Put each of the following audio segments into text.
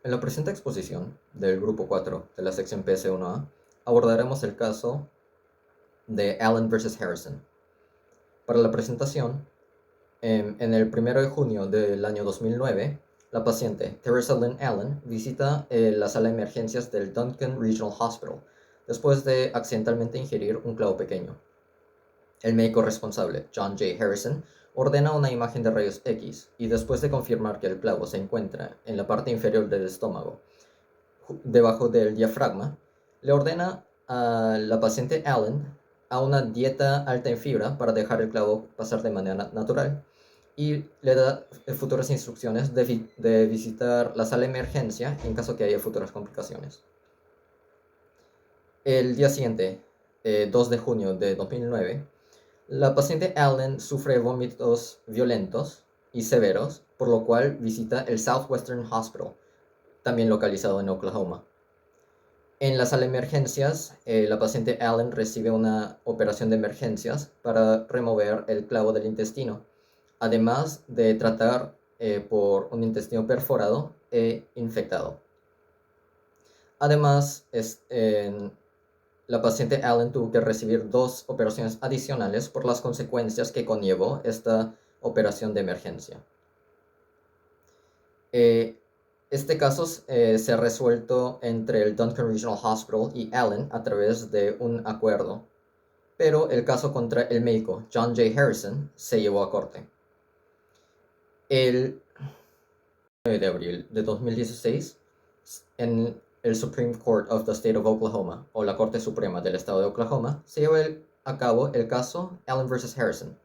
En la presente exposición del Grupo 4 de la sección PS1A abordaremos el caso de Allen vs. Harrison. Para la presentación, en el 1 de junio del año 2009, la paciente Teresa Lynn Allen visita la sala de emergencias del Duncan Regional Hospital después de accidentalmente ingerir un clavo pequeño. El médico responsable, John J. Harrison, ordena una imagen de rayos X y después de confirmar que el clavo se encuentra en la parte inferior del estómago, debajo del diafragma, le ordena a la paciente Allen a una dieta alta en fibra para dejar el clavo pasar de manera natural y le da futuras instrucciones de visitar la sala de emergencia en caso que haya futuras complicaciones. El día siguiente, 2 de junio de 2009, la paciente Allen sufre vómitos violentos y severos, por lo cual visita el Southwestern Hospital, también localizado en Oklahoma. En la sala de emergencias, la paciente Allen recibe una operación de emergencias para remover el clavo del intestino, además de tratar por un intestino perforado e infectado. Además, la paciente Allen tuvo que recibir 2 operaciones adicionales por las consecuencias que conllevó esta operación de emergencia. Este caso se ha resuelto entre el Duncan Regional Hospital y Allen a través de un acuerdo, pero el caso contra el médico John J. Harrison se llevó a corte. El 9 de abril de 2016, en el Supreme Court of the State of Oklahoma, o la Corte Suprema del Estado de Oklahoma, se llevó a cabo el caso Allen vs. Harrison,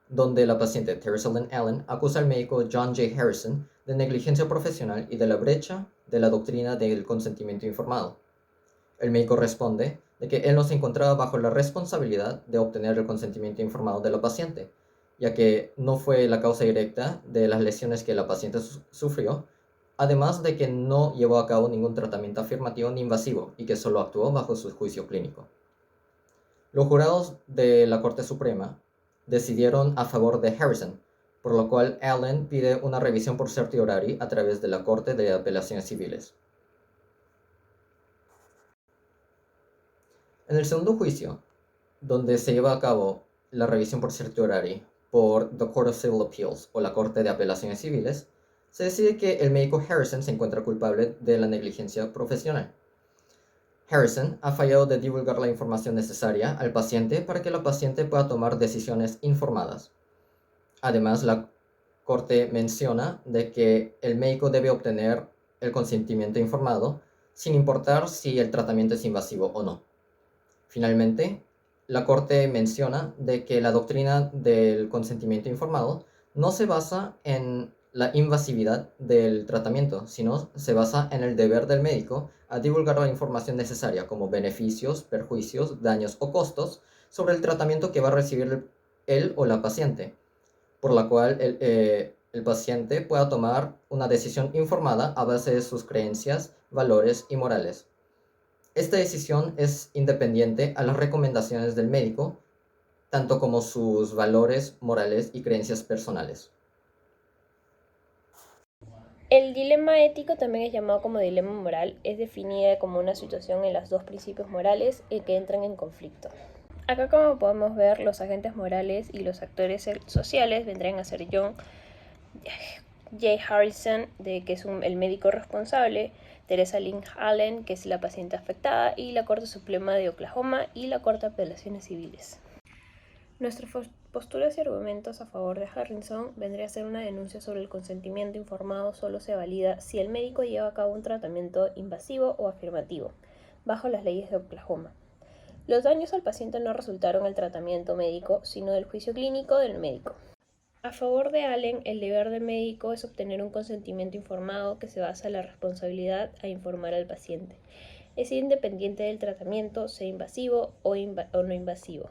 donde la paciente Teresa Lynn Allen acusa al médico John J. Harrison de negligencia profesional y de la brecha de la doctrina del consentimiento informado. El médico responde de que él no se encontraba bajo la responsabilidad de obtener el consentimiento informado de la paciente, ya que no fue la causa directa de las lesiones que la paciente sufrió, además de que no llevó a cabo ningún tratamiento afirmativo ni invasivo y que solo actuó bajo su juicio clínico. Los jurados de la Corte Suprema decidieron a favor de Harrison, por lo cual Allen pide una revisión por certiorari a través de la Corte de Apelaciones Civiles. En el segundo juicio, donde se lleva a cabo la revisión por certiorari por The Court of Civil Appeals o la Corte de Apelaciones Civiles, se decide que el médico Harrison se encuentra culpable de la negligencia profesional. Harrison ha fallado de divulgar la información necesaria al paciente para que la paciente pueda tomar decisiones informadas. Además, la Corte menciona de que el médico debe obtener el consentimiento informado sin importar si el tratamiento es invasivo o no. Finalmente, la Corte menciona de que la doctrina del consentimiento informado no se basa en la invasividad del tratamiento, sino se basa en el deber del médico a divulgar la información necesaria como beneficios, perjuicios, daños o costos sobre el tratamiento que va a recibir él o la paciente, por la cual el paciente pueda tomar una decisión informada a base de sus creencias, valores y morales. Esta decisión es independiente a las recomendaciones del médico, tanto como sus valores morales y creencias personales. El dilema ético, también es llamado como dilema moral, es definida como una situación en los dos principios morales que entran en conflicto. Acá, como podemos ver, los agentes morales y los actores sociales vendrían a ser John J. Harrison, que es el médico responsable, Teresa Lynn Allen, que es la paciente afectada, y la Corte Suprema de Oklahoma y la Corte de Apelaciones Civiles. Nuestras posturas y argumentos a favor de Harrison vendría a ser una denuncia sobre el consentimiento informado solo se valida si el médico lleva a cabo un tratamiento invasivo o afirmativo, bajo las leyes de Oklahoma. Los daños al paciente no resultaron del tratamiento médico, sino del juicio clínico del médico. A favor de Allen, el deber del médico es obtener un consentimiento informado que se basa en la responsabilidad a informar al paciente. Es independiente del tratamiento, sea invasivo o no invasivo.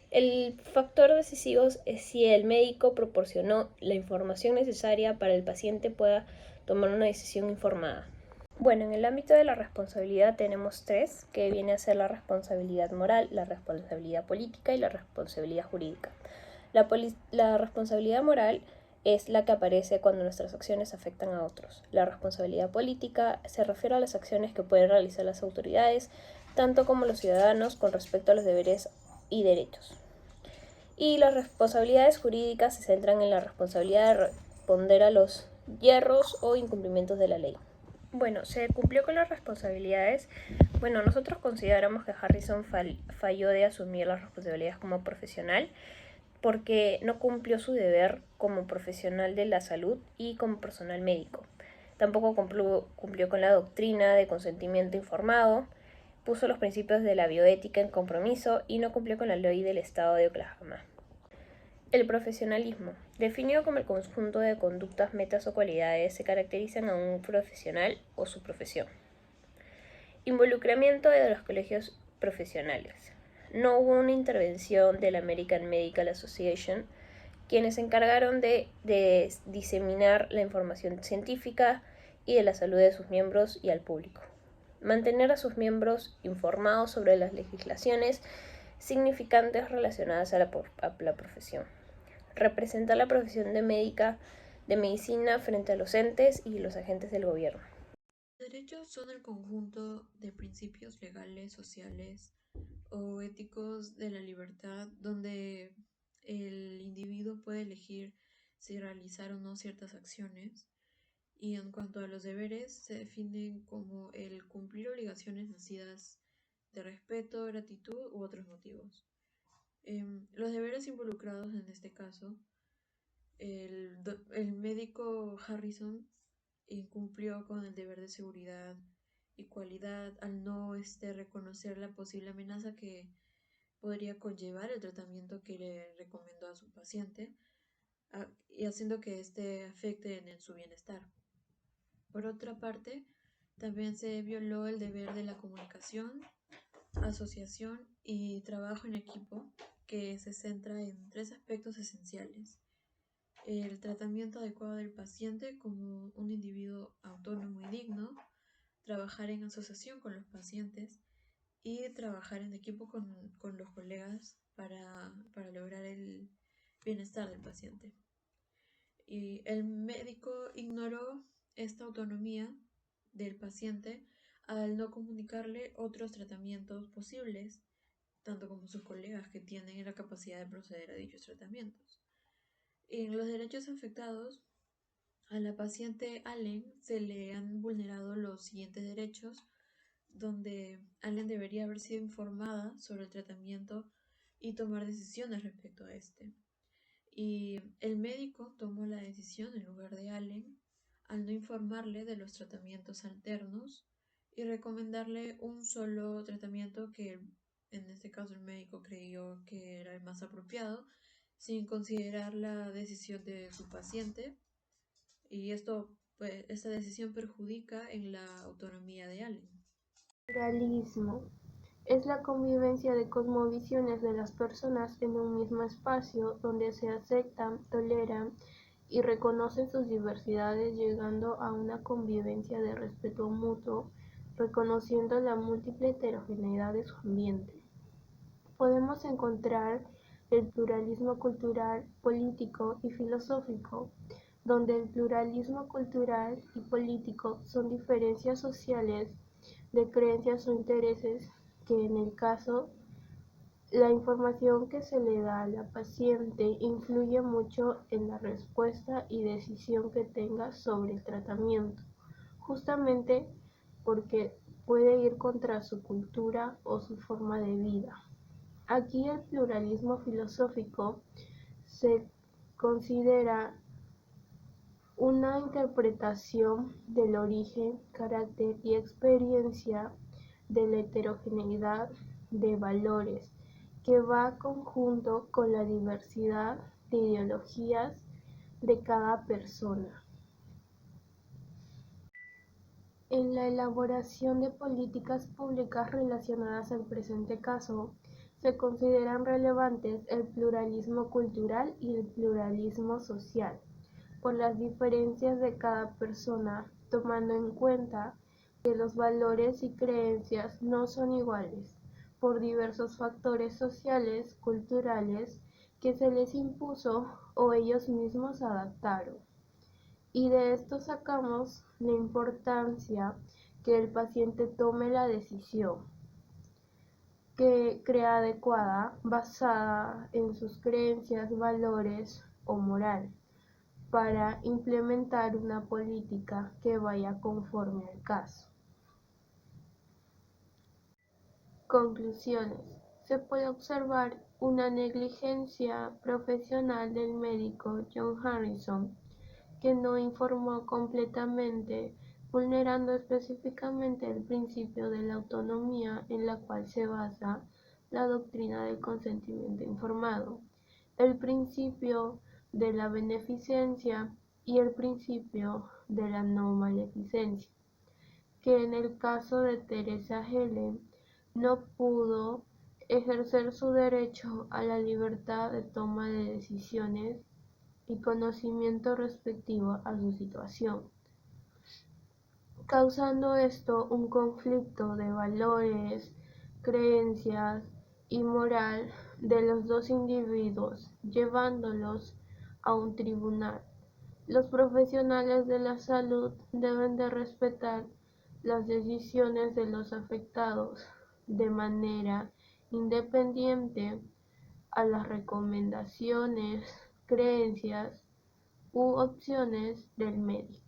El factor decisivo es si el médico proporcionó la información necesaria para que el paciente pueda tomar una decisión informada. Bueno, en el ámbito de la responsabilidad tenemos 3, que viene a ser la responsabilidad moral, la responsabilidad política y la responsabilidad jurídica. La responsabilidad moral es la que aparece cuando nuestras acciones afectan a otros. La responsabilidad política se refiere a las acciones que pueden realizar las autoridades, tanto como los ciudadanos, con respecto a los deberes y derechos. Y las responsabilidades jurídicas se centran en la responsabilidad de responder a los yerros o incumplimientos de la ley. Bueno, se cumplió con las responsabilidades. Bueno, nosotros consideramos que Harrison falló de asumir las responsabilidades como profesional porque no cumplió su deber como profesional de la salud y como personal médico. Tampoco cumplió con la doctrina de consentimiento informado, puso los principios de la bioética en compromiso y no cumplió con la ley del estado de Oklahoma. El profesionalismo, definido como el conjunto de conductas, metas o cualidades, se caracterizan a un profesional o su profesión. Involucramiento de los colegios profesionales. No hubo una intervención de la American Medical Association, quienes se encargaron de diseminar la información científica y de la salud de sus miembros y al público. Mantener a sus miembros informados sobre las legislaciones significantes relacionadas a la profesión. Representar la profesión de medicina frente a los entes y los agentes del gobierno. Los derechos son el conjunto de principios legales, sociales o éticos de la libertad donde el individuo puede elegir si realizar o no ciertas acciones. Y en cuanto a los deberes, se definen como el cumplir obligaciones nacidas de respeto, gratitud u otros motivos. Los deberes involucrados en este caso, el médico Harrison incumplió con el deber de seguridad y cualidad al no reconocer la posible amenaza que podría conllevar el tratamiento que le recomendó a su paciente y haciendo que afecte en su bienestar. Por otra parte, también se violó el deber de la comunicación, asociación y trabajo en equipo, que se centra en tres aspectos esenciales: el tratamiento adecuado del paciente como un individuo autónomo y digno, trabajar en asociación con los pacientes y trabajar en equipo con los colegas para lograr el bienestar del paciente. Y el médico ignoró esta autonomía del paciente al no comunicarle otros tratamientos posibles, tanto como sus colegas que tienen la capacidad de proceder a dichos tratamientos. En los derechos afectados, a la paciente Allen se le han vulnerado los siguientes derechos, donde Allen debería haber sido informada sobre el tratamiento y tomar decisiones respecto a este. Y el médico tomó la decisión en lugar de Allen al no informarle de los tratamientos alternos y recomendarle un solo tratamiento que en este caso el médico creyó que era el más apropiado, sin considerar la decisión de su paciente, y esta decisión perjudica en la autonomía de Allen. Pluralismo es la convivencia de cosmovisiones de las personas en un mismo espacio donde se aceptan, toleran y reconocen sus diversidades, llegando a una convivencia de respeto mutuo, reconociendo la múltiple heterogeneidad de su ambiente. Podemos encontrar el pluralismo cultural, político y filosófico, donde el pluralismo cultural y político son diferencias sociales de creencias o intereses que en el caso la información que se le da a la paciente influye mucho en la respuesta y decisión que tenga sobre el tratamiento, justamente porque puede ir contra su cultura o su forma de vida. Aquí el pluralismo filosófico se considera una interpretación del origen, carácter y experiencia de la heterogeneidad de valores que va conjunto con la diversidad de ideologías de cada persona. En la elaboración de políticas públicas relacionadas al presente caso, se consideran relevantes el pluralismo cultural y el pluralismo social, por las diferencias de cada persona, tomando en cuenta que los valores y creencias no son iguales, por diversos factores sociales, culturales, que se les impuso o ellos mismos adaptaron. Y de esto sacamos la importancia que el paciente tome la decisión que crea adecuada basada en sus creencias, valores o moral para implementar una política que vaya conforme al caso. Conclusiones. Se puede observar una negligencia profesional del médico John Harrison, que no informó completamente, vulnerando específicamente el principio de la autonomía en la cual se basa la doctrina del consentimiento informado, el principio de la beneficencia y el principio de la no maleficencia, que en el caso de Teresa Helen no pudo ejercer su derecho a la libertad de toma de decisiones y conocimiento respectivo a su situación, causando esto un conflicto de valores, creencias y moral de los dos individuos, llevándolos a un tribunal. Los profesionales de la salud deben de respetar las decisiones de los afectados de manera independiente a las recomendaciones, creencias u opciones del médico.